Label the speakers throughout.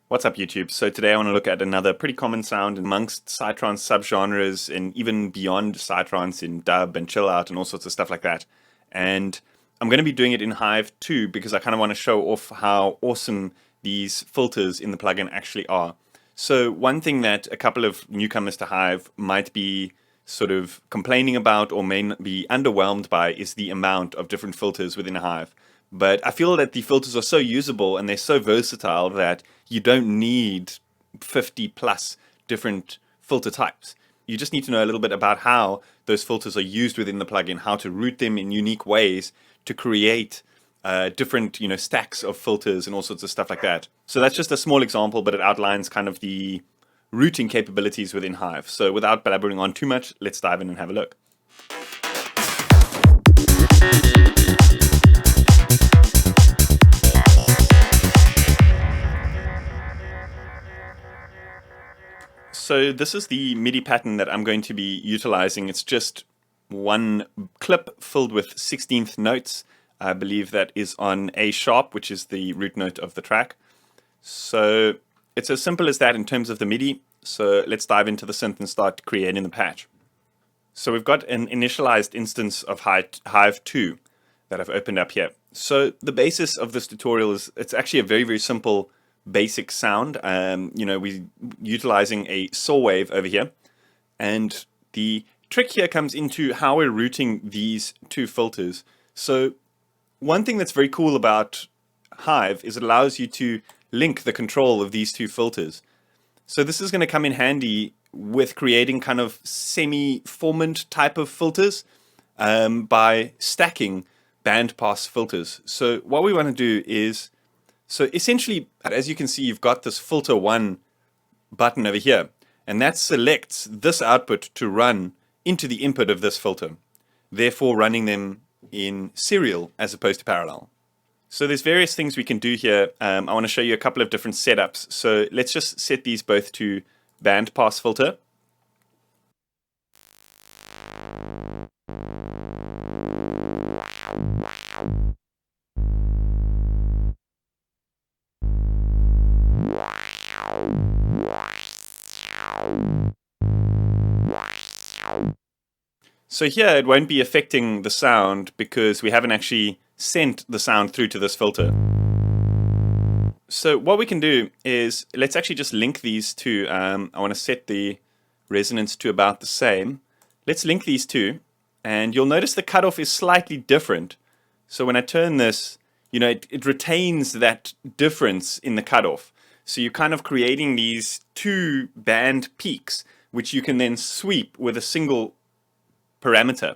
Speaker 1: What's up, YouTube? So today I want to look at another pretty common sound amongst psytrance subgenres and even beyond psytrance in dub and chill out and all sorts of stuff like that. And I'm going to be doing it in Hive too because I kind of want to show off how awesome these filters in the plugin actually are. So one thing that a couple of newcomers to Hive might be sort of complaining about or may be underwhelmed by is the amount of different filters within Hive. But I feel that the filters are so usable and they're so versatile that you don't need 50 plus different filter types. You just need to know a little bit about how those filters are used within the plugin, how to route them in unique ways to create different, stacks of filters and all sorts of stuff like that. So that's just a small example, but it outlines kind of the routing capabilities within Hive. So without blabbering on too much, let's dive in and have a look. So this is the MIDI pattern that I'm going to be utilizing. It's just one clip filled with 16th notes. I believe that is on A sharp, which is the root note of the track. So it's as simple as that in terms of the MIDI. So let's dive into the synth and start creating the patch. So we've got an initialized instance of Hive 2 that I've opened up here. So the basis of this tutorial is it's actually a very, very simple basic sound. We're utilizing a saw wave over here, and the trick here comes into how we're routing these two filters. So one thing that's very cool about Hive is it allows you to link the control of these two filters. So this is going to come in handy with creating kind of semi-formant type of filters by stacking bandpass filters. So what we want to do is, so essentially, as you can see, you've got this filter 1 button over here, and that selects this output to run into the input of this filter, therefore running them in serial as opposed to parallel. So there's various things we can do here. I want to show you a couple of different setups. So let's just set these both to bandpass filter. So here it won't be affecting the sound because we haven't actually sent the sound through to this filter. So what we can do is, let's actually just link these two. I want to set the resonance to about the same. Let's link these two, and you'll notice the cutoff is slightly different. So when I turn this, it retains that difference in the cutoff. So you're kind of creating these two band peaks, which you can then sweep with a single parameter.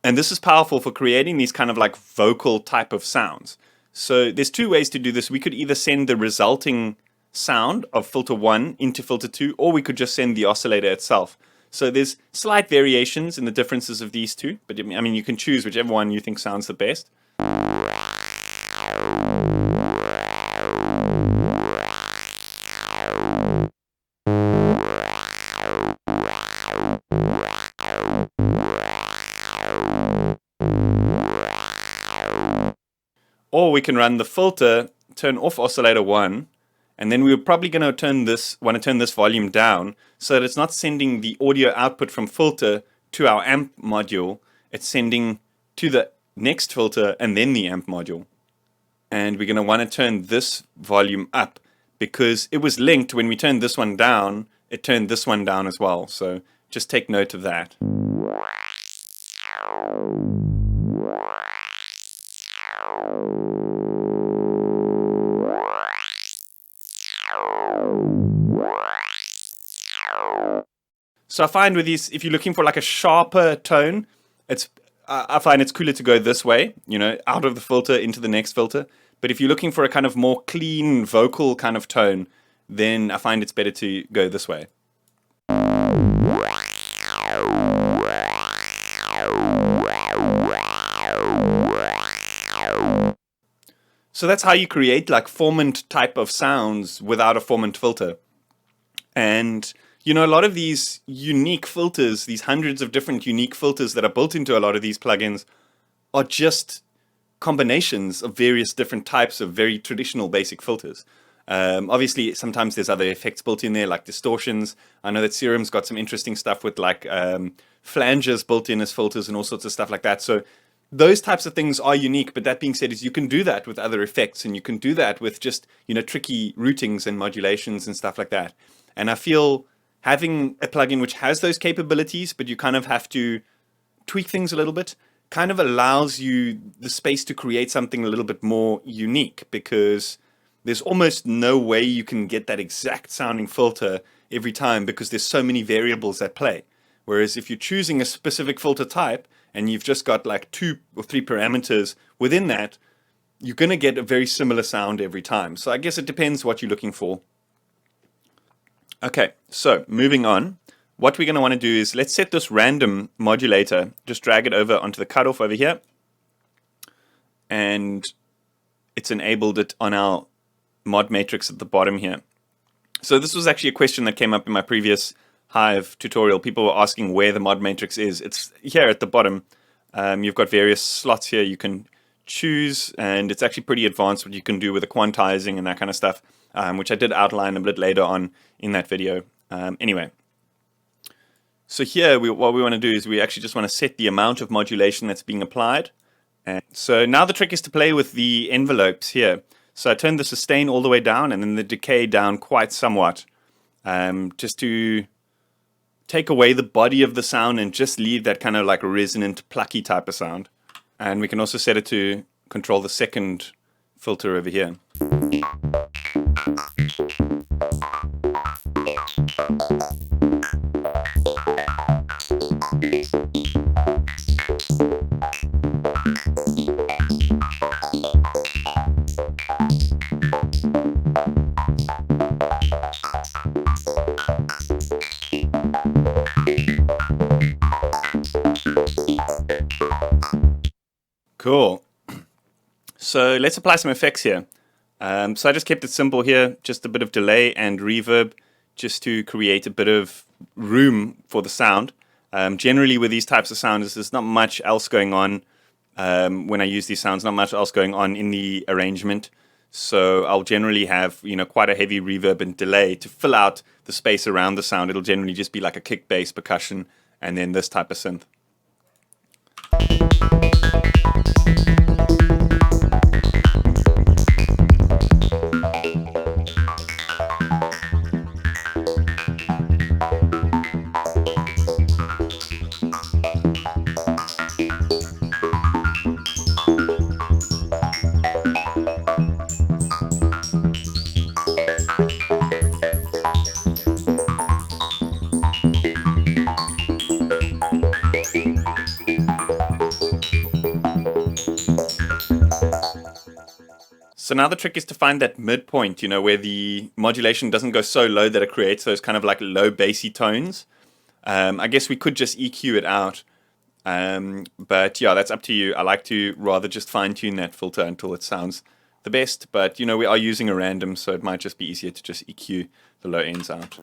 Speaker 1: And this is powerful for creating these kind of like vocal type of sounds. So there's two ways to do this. We could either send the resulting sound of filter 1 into filter 2, or we could just send the oscillator itself. So there's slight variations in the differences of these two, but I mean, you can choose whichever one you think sounds the best. Or we can run the filter, turn off oscillator 1, and then we're probably going to want to turn this volume down so that it's not sending the audio output from filter to our amp module. It's sending to the next filter and then the amp module. And we're going to want to turn this volume up because it was linked. When we turned this one down, it turned this one down as well. So just take note of that. So I find with these, if you're looking for like a sharper tone, I find it's cooler to go this way, out of the filter into the next filter. But if you're looking for a kind of more clean vocal kind of tone, then I find it's better to go this way. So that's how you create like formant type of sounds without a formant filter. And a lot of these unique filters, these hundreds of different unique filters that are built into a lot of these plugins are just combinations of various different types of very traditional basic filters. Obviously, sometimes there's other effects built in there, like distortions. I know that Serum's got some interesting stuff with like flanges built in as filters and all sorts of stuff like that. So those types of things are unique. But that being said, is you can do that with other effects, and you can do that with just, you know, tricky routings and modulations and stuff like that. And I feel having a plugin which has those capabilities, but you kind of have to tweak things a little bit, kind of allows you the space to create something a little bit more unique, because there's almost no way you can get that exact sounding filter every time, because there's so many variables at play. Whereas if you're choosing a specific filter type and you've just got like 2 or 3 parameters within that, you're going to get a very similar sound every time. So I guess it depends what you're looking for. Okay, so moving on. What we're going to want to do is let's set this random modulator, just drag it over onto the cutoff over here, and it's enabled it on our mod matrix at the bottom here. So this was actually a question that came up in my previous Hive tutorial. People were asking where the mod matrix is. It's here at the bottom. You've got various slots here you can choose, and it's actually pretty advanced what you can do with the quantizing and that kind of stuff, which I did outline a bit later on in that video. Anyway. So here, what we want to do is we actually just want to set the amount of modulation that's being applied. And so now the trick is to play with the envelopes here. So I turned the sustain all the way down and then the decay down quite somewhat, just to take away the body of the sound and just leave that kind of like resonant, plucky type of sound. And we can also set it to control the second filter over here. Cool. So let's apply some effects here. So I just kept it simple here, just a bit of delay and reverb, just to create a bit of room for the sound. Generally with these types of sounds, there's not much else going on when I use these sounds, not much else going on in the arrangement. So I'll generally have, you know, quite a heavy reverb and delay to fill out the space around the sound. It'll generally just be like a kick, bass, percussion, and then this type of synth. So now the trick is to find that midpoint, you know, where the modulation doesn't go so low that it creates those kind of like low bassy tones. I guess we could just EQ it out. But yeah, that's up to you. I like to rather just fine tune that filter until it sounds the best. But, you know, we are using a random, so it might just be easier to just EQ the low ends out.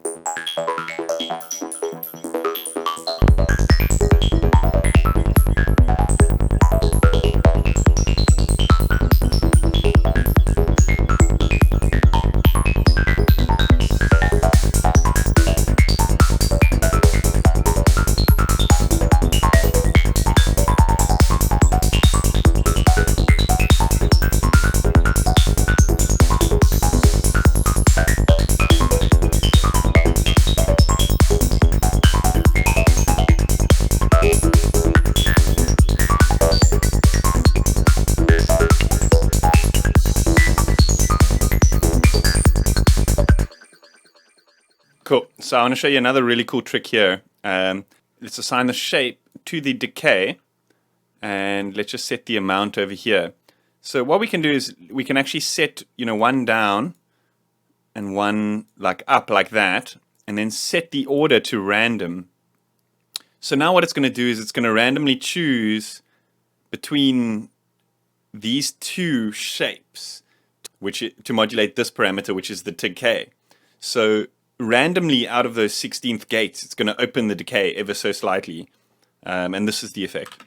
Speaker 1: Cool. So I want to show you another really cool trick here. Let's assign the shape to the decay, and let's just set the amount over here. So what we can do is we can actually set, you know, one down and one like up like that, and then set the order to random. So now what it's going to do is it's going to randomly choose between these two shapes, to modulate this parameter, which is the decay. So randomly out of those 16th gates, it's going to open the decay ever so slightly. And this is the effect.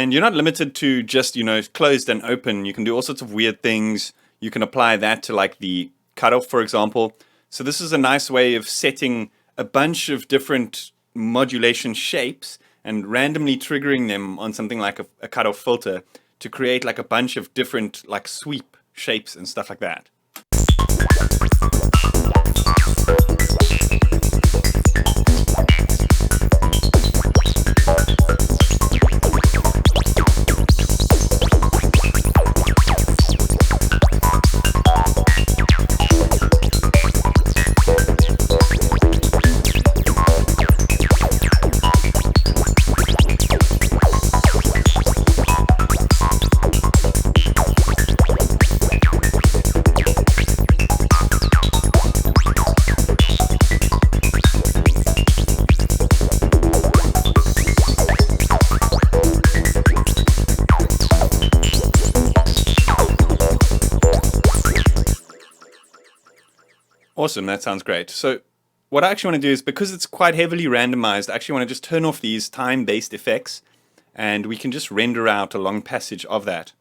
Speaker 1: And you're not limited to just, closed and open. You can do all sorts of weird things. You can apply that to like the cutoff, for example. So this is a nice way of setting a bunch of different modulation shapes and randomly triggering them on something like a cutoff filter to create like a bunch of different like sweep shapes and stuff like that. Awesome, that sounds great. So what I actually want to do is, because it's quite heavily randomized, I actually want to just turn off these time-based effects, and we can just render out a long passage of that.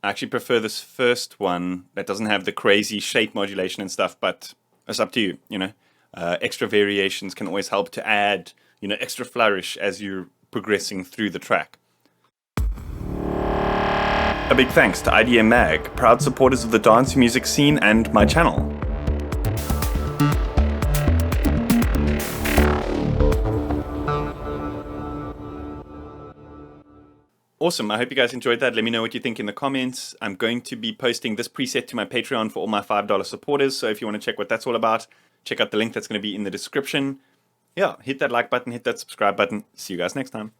Speaker 1: I actually prefer this first one that doesn't have the crazy shape modulation and stuff, but it's up to you, extra variations can always help to add, extra flourish as you're progressing through the track. A big thanks to IDM Mag, proud supporters of the dance music scene and my channel. Awesome, I hope you guys enjoyed that. Let me know what you think in the comments. I'm going to be posting this preset to my Patreon for all my $5 supporters, so if you want to check what that's all about, check out the link that's going to be in the description. Yeah, hit that like button, hit that subscribe button. See you guys next time.